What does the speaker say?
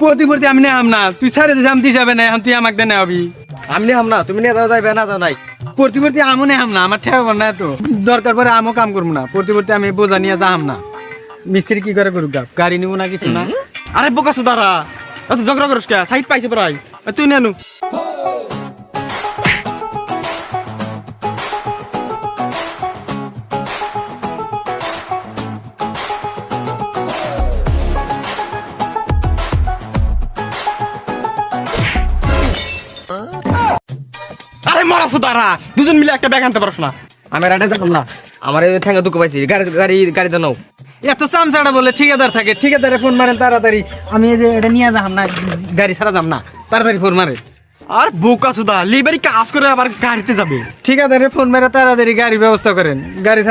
প্রতিপত্তি আমি নেহাম না, তুই সারে জামতি যাবে না, এখন তুই আমাকে দে নেবি। আমি নিলাম না, তুমি নিয়ে যাও, যাইবে না যাও নাই। প্রতিপত্তি আমও নেহাম না, আমার ঠেকাবো না এত। দরকার পরে আমও কাম করবো না, প্রতিপত্তি আমি বোঝা নিয়ে যাহাম না। মিস্ত্রি কি করে করুক, গাড়ি নিবো না কিছু না। আরে বোকা সুদারা, এত ঝগড়া করিস কে? সাইড পাইছে প্রায়, তুই নেনু। আরে মরা সুদারা, দুজন মিলে একটা ব্যাগ আনতে পারছ না? আমি রাটে দেখলাম না, আমার এই ঠ্যাঙ্গা দুঃখ পাইছি। গাড়িতে নাও। এত চামচাটা বলে ঠিকাদার থাকে, ঠিকাদারে ফোন মারেন তাড়াতাড়ি। আমি এই যে এটা নিয়ে যাম না, গাড়ি ছাড়া যাম না, তাড়াতাড়ি ফোন মারে। আর বোকা সুদা লিবারি কাজ করে আবার গাড়িতে যাবে। ঠিকাদারে ফোন মেরে তাড়াতাড়ি গাড়ির ব্যবস্থা করেন, গাড়ি